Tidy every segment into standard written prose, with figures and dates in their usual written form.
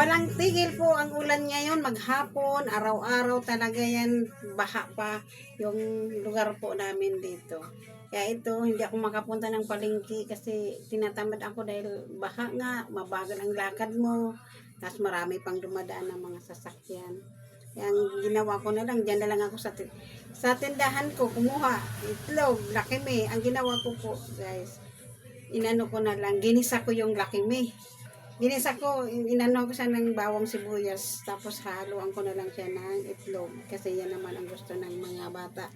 Walang tigil po ang ulan ngayon, maghapon, araw-araw talaga yan, baha pa yung lugar po namin dito. Kaya ito, hindi ako makapunta ng palengke kasi tinatamad ako dahil baha nga, mabagal ang lakad mo, tapos marami pang dumadaan ng mga sasakyan. Kaya ang ginawa ko na lang, dyan na lang ako sa tindahan ko, kumuha, itlog, lakime. Ang ginawa ko po, guys, inano ko na lang, ginisa ko yung lakime. Ginisa ko, inano ko siya ng bawang sibuyas, tapos haluan ko na lang siya ng itlog. Kasi yan naman ang gusto ng mga bata.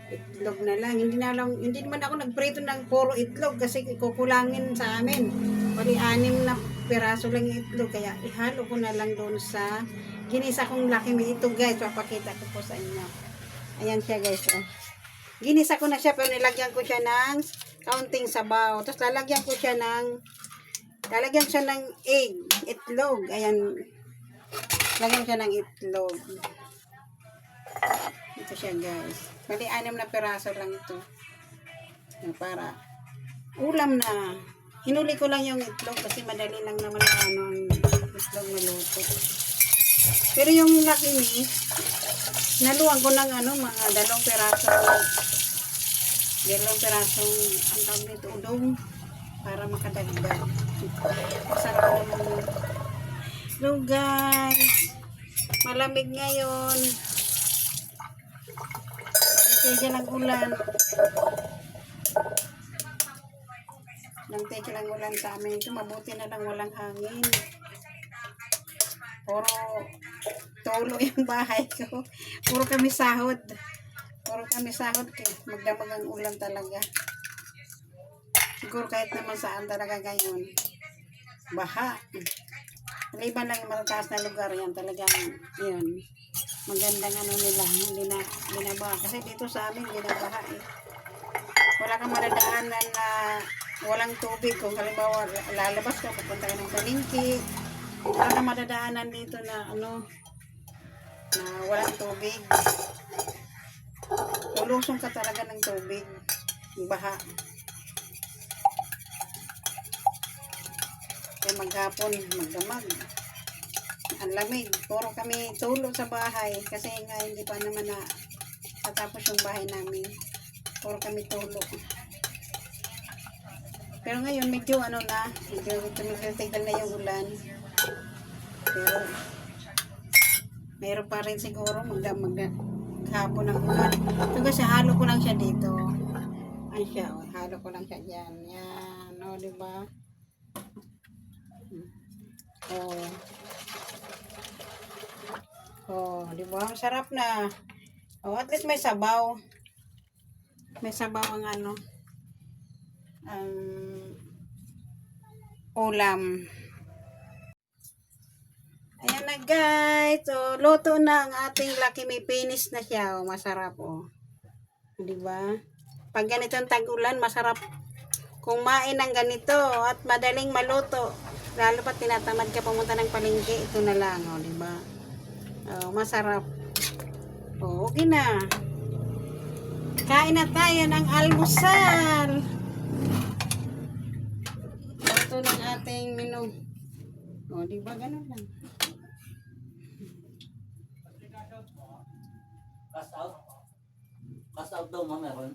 Itlog na lang. Hindi naman ako nagprito ng puro itlog kasi kukulangin sa amin. Pali 6 na piraso lang yung itlog. Kaya ihalo ko na lang doon sa ginisa kong laki. Ito guys, papakita ko po sa inyo. Ayan siya guys. Oh. Ginisa ko na siya pero nilagyan ko siya ng kaunting sabaw. Tapos lalagyan ko siya ng egg, itlog. Ayan. Lagyan siya ng itlog. Ito siya guys. Bali 6 na piraso lang ito. Para ulam na. Hinuli ko lang yung itlog kasi madali lang naman ang itlog maluto. Pero yung laki ni, naluwag ko ng mga 2 piraso. 2 pirasong ang tawag nito, udong. Para makadagdag. Masarap naman yun. Hello guys. Malamig ngayon. Kaya dyan ang ulan. Nang teke lang ulan sa amin. Ito mabuti na lang walang hangin. Puro tulo yung bahay ko. Puro kami sahod. Magdamag ang ulan talaga. Siguro kahit naman saan talaga ngayon. Baha. Maliban lang yung matataas na lugar yan. Talagang yun. Magandang nila. Hindi na binabaha. Kasi dito sa amin, hindi na baha eh. Wala kang madadaanan na walang tubig. Kung halimbawa lalabas ka, pupunta ka ng palengke. Wala kang madadaanan dito na na walang tubig. Lulusong ka talaga ng tubig. Yung baha. Kaya maghapon, magdamag. Ang lamig. Puro kami tulo sa bahay. Kasi nga hindi pa naman na tatapos yung bahay namin. Puro kami tulo. Pero ngayon medyo medyo tumigil na yung ulan. Pero mayroon pa rin siguro maghapon ng ulan. Ito kasi halo ko lang siya dito. Ay siya, halo ko lang siya dyan. Yan, diba? Di ba? Sarap na. At least may sabaw. May sabaw ang ang ulam. Ayan na guys. So, luto na ang ating laki. May finish na siya. Masarap Di ba? Pag ganitong tag-ulan, masarap kumain ng ganito at madaling maluto. Lalo pa tinatamad ka pumunta ng palengke, ito na lang, di ba? Masarap. Okay na. Kain na tayo ng almusal. Ito ng ating menu. Di ba? Ganun lang. Cash out daw, meron.